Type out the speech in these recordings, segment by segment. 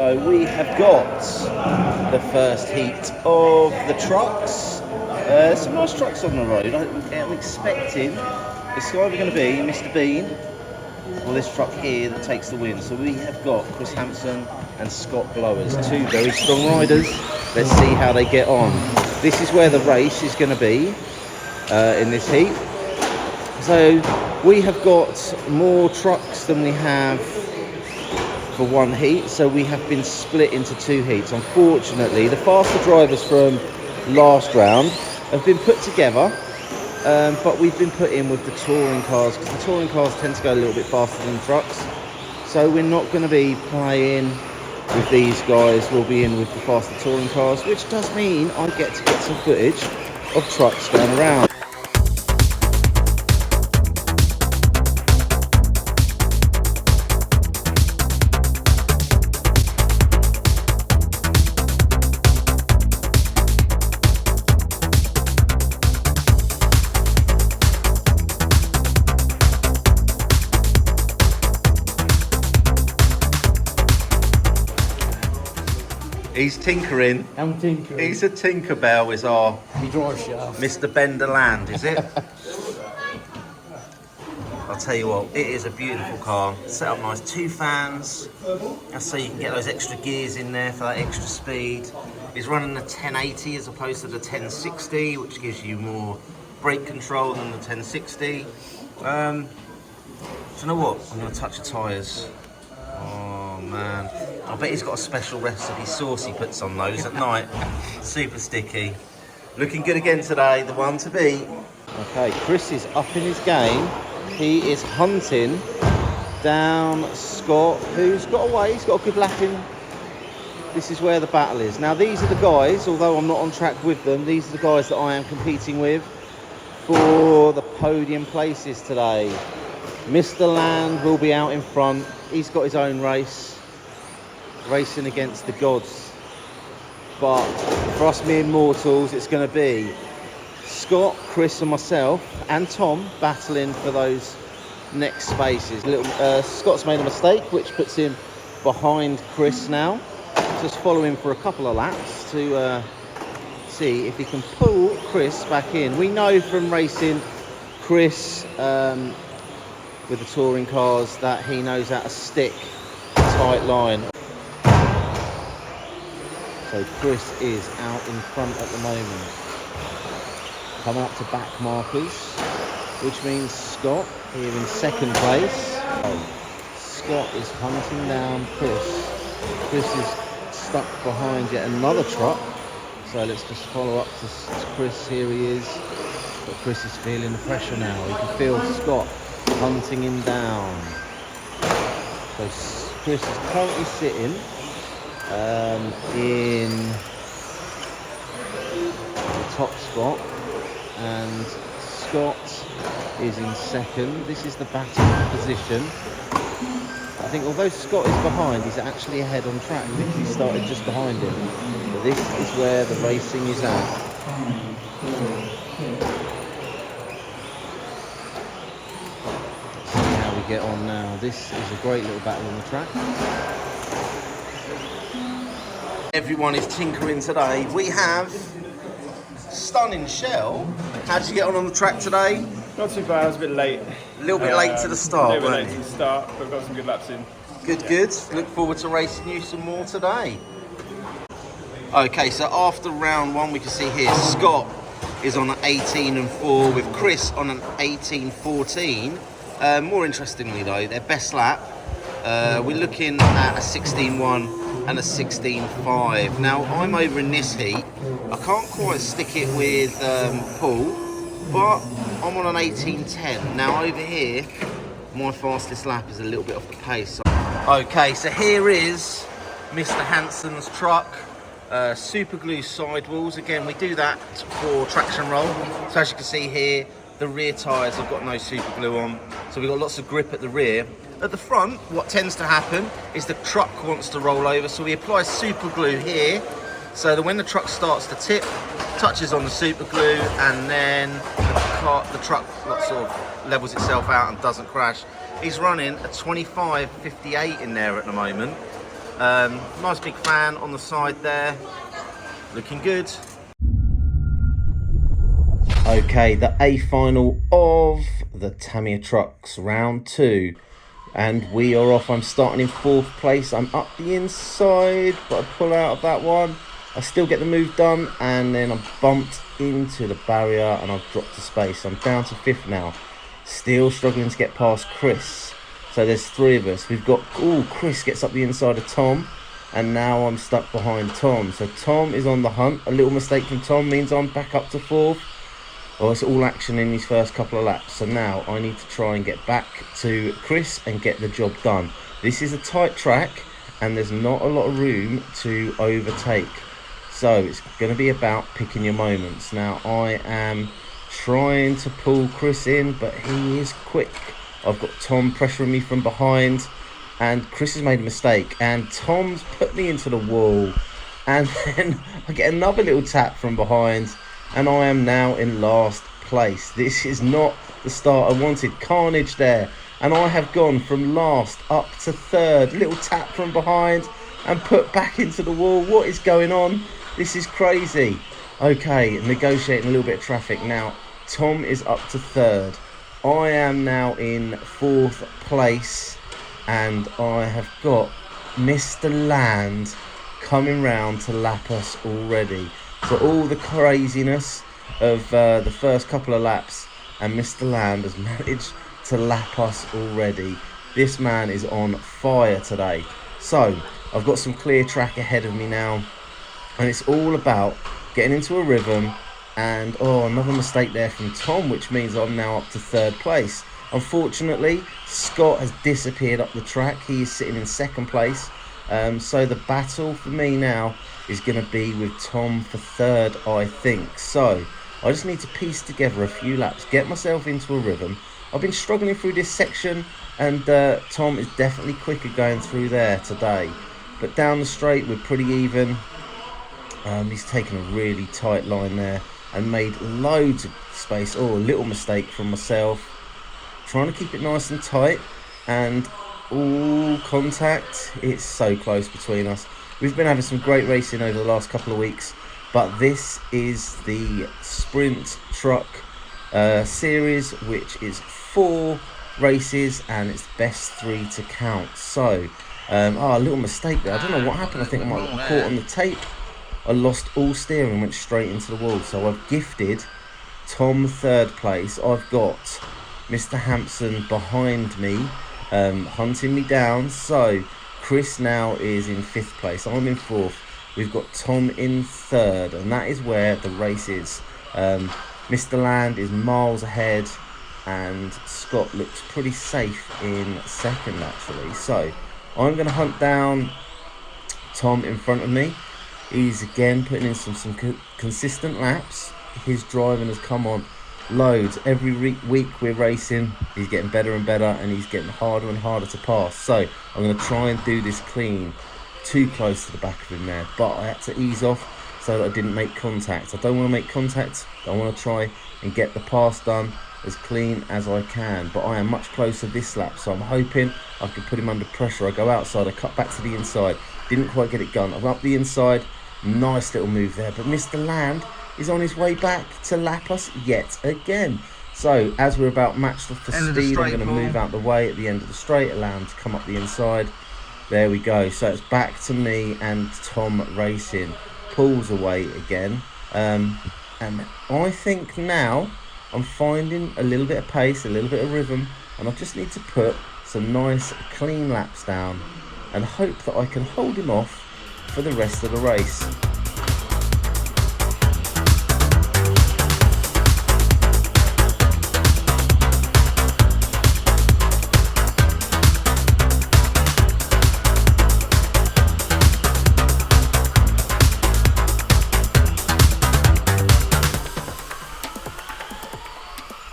So we have got the first heat of the trucks. Some nice trucks on the road. I'm expecting it's either going to be Mr. Bean or this truck here that takes the win. So we have got Chris Hampson and Scott Blowers, two very strong riders. Let's see how they get on. This is where the race is going to be in this heat. So we have got more trucks than we have for one heat, so we have been split into two heats. Unfortunately, the faster drivers from last round have been put together, but we've been put in with the touring cars because the touring cars tend to go a little bit faster than the trucks. So we're not going to be playing with these guys. We'll be in with the faster touring cars, which does mean I get to get some footage of trucks going around. He's tinkering. I'm tinkering. He's a Tinkerbell, is our He drives shaft. Mr. Benderland, is it? I'll tell you what, it is a beautiful car. Set up nice, 2 fans. So you can get those extra gears in there for that extra speed. He's running the 1080 as opposed to the 1060, which gives you more brake control than the 1060. Do you know what? I'm going to touch the tyres. Oh man, I bet he's got a special recipe sauce he puts on those at night. Super sticky. Looking good again today, the one to beat. Okay, Chris is up in his game. He is hunting down Scott, who's got away. He's got a good lap in. This is where the battle is. Now these are the guys, although I'm not on track with them, these are the guys that I am competing with for the podium places today. Mr. Land will be out in front. He's got his own race, racing against the gods. But for us mere mortals, it's going to be Scott, Chris and myself and Tom battling for those next spaces. Scott's made a mistake, which puts him behind Chris now. Just follow him for a couple of laps to see if he can pull Chris back in. We know from racing Chris with the touring cars that he knows how to stick a tight line. So Chris is out in front at the moment. Coming up to back markers, which means Scott here in second place. Scott is hunting down Chris. Chris is stuck behind yet another truck. So let's just follow up to Chris. Here he is. But Chris is feeling the pressure now. He can feel Scott hunting him down. So Chris is currently sitting in the top spot and Scott is in second. This is the batting position. I think although Scott is behind, he's actually ahead on track because he started just behind him. But this is where the racing is at. Get on now. This is a great little battle on the track. Everyone is tinkering today. We have Stunning Shell. How did you get on the track today? Not too bad, I was a bit late. A little bit late to the start, A little bit late to the start, but got some good laps in. Good. Look forward to racing you some more today. Okay, so after round 1, we can see here Scott is on an 18.4 with Chris on an 18.14. More interestingly though, their best lap, we're looking at a 16.1 and a 16.5. Now I'm over in this heat, I can't quite stick it with Paul, but I'm on an 18.10. Now over here, my fastest lap is a little bit off the pace. Okay, so here is Mr. Hanson's truck. Super glue sidewalls. Again, we do that for traction roll. So as you can see here, the rear tyres have got no super glue on, so we've got lots of grip at the rear. At the front, what tends to happen is the truck wants to roll over, so we apply super glue here, so that when the truck starts to tip, touches on the super glue, and then the truck sort of levels itself out and doesn't crash. He's running a 25.58 in there at the moment. Nice big fan on the side there, looking good. Okay, the A final of the Tamiya trucks, round 2. And we are off. I'm starting in 4th place. I'm up the inside, but I pull out of that one. I still get the move done, and then I'm bumped into the barrier and I've dropped to space. I'm down to 5th now. Still struggling to get past Chris. So there's 3 of us. We've got, Chris gets up the inside of Tom, and now I'm stuck behind Tom. So Tom is on the hunt. A little mistake from Tom means I'm back up to 4th. Well, it's all action in these first couple of laps. So now I need to try and get back to Chris and get the job done. This is a tight track and there's not a lot of room to overtake. So it's going to be about picking your moments. Now I am trying to pull Chris in, but he is quick. I've got Tom pressuring me from behind, and Chris has made a mistake and Tom's put me into the wall, and then I get another little tap from behind, and I am now in last place. This is not the start I wanted. Carnage there, and I have gone from last up to 3rd. Little tap from behind and put back into the wall. What is going on? This is crazy. Okay, negotiating a little bit of traffic now. Tom is up to 3rd. I am now in 4th place, and I have got Mr. Land coming round to lap us already. So all the craziness of the first couple of laps, and Mr. Land has managed to lap us already. This man is on fire today. So I've got some clear track ahead of me now, and it's all about getting into a rhythm. And another mistake there from Tom, which means I'm now up to 3rd place. Unfortunately, Scott has disappeared up the track. He is sitting in 2nd place. So the battle for me now is going to be with Tom for 3rd, I think. So I just need to piece together a few laps, get myself into a rhythm. I've been struggling through this section, and Tom is definitely quicker going through there today. But down the straight, we're pretty even. He's taken a really tight line there and made loads of space. A little mistake from myself. Trying to keep it nice and tight, and contact. It's so close between us. We've been having some great racing over the last couple of weeks, but this is the Sprint Truck series, which is 4 races and it's best 3 to count. So a little mistake there. I don't know what happened. I think I might have got caught on the tape. I lost all steering and went straight into the wall. So I've gifted Tom 3rd place. I've got Mr. Hampson behind me, hunting me down. So Chris now is in 5th place. I'm in 4th. We've got Tom in 3rd, and that is where the race is. Mr. Land is miles ahead, and Scott looks pretty safe in 2nd actually. So I'm going to hunt down Tom in front of me. He's again putting in some consistent laps. His driving has come on loads. Every week we're racing, he's getting better and better, and he's getting harder and harder to pass. So I'm going to try and do this clean. Too close to the back of him there, but I had to ease off so that I didn't make contact. I don't want to make contact. I want to try and get the pass done as clean as I can, but I am much closer this lap, so I'm hoping I can put him under pressure. I go outside, I cut back to the inside, didn't quite get it done. I'm up the inside, nice little move there, but Mr. Land is on his way back to lap us yet again. So as we're about matched off for speed, I'm going to move out the way at the end of the straight, allow him to come up the inside. There we go. So it's back to me and Tom racing. Pulls away again, and I think now I'm finding a little bit of pace, a little bit of rhythm, and I just need to put some nice clean laps down and hope that I can hold him off for the rest of the race.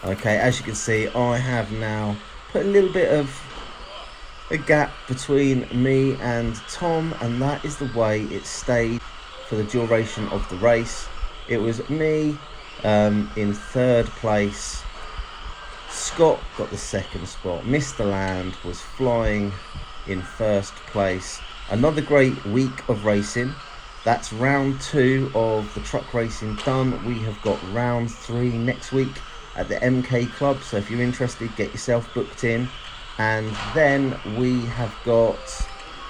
Okay, as you can see, I have now put a little bit of a gap between me and Tom, and that is the way it stayed for the duration of the race. It was me in 3rd place. Scott got the 2nd spot. Mr. Land was flying in 1st place. Another great week of racing. That's round 2 of the truck racing done. We have got round 3 next week at the MK Club. So if you're interested, get yourself booked in. And then we have got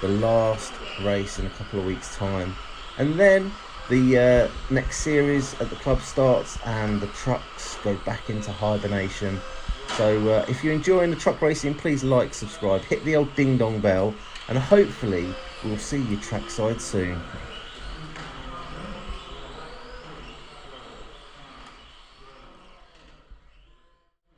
the last race in a couple of weeks' time. And then the next series at the club starts and the trucks go back into hibernation. So if you're enjoying the truck racing, please like, subscribe, hit the old ding dong bell, and hopefully we'll see you trackside soon.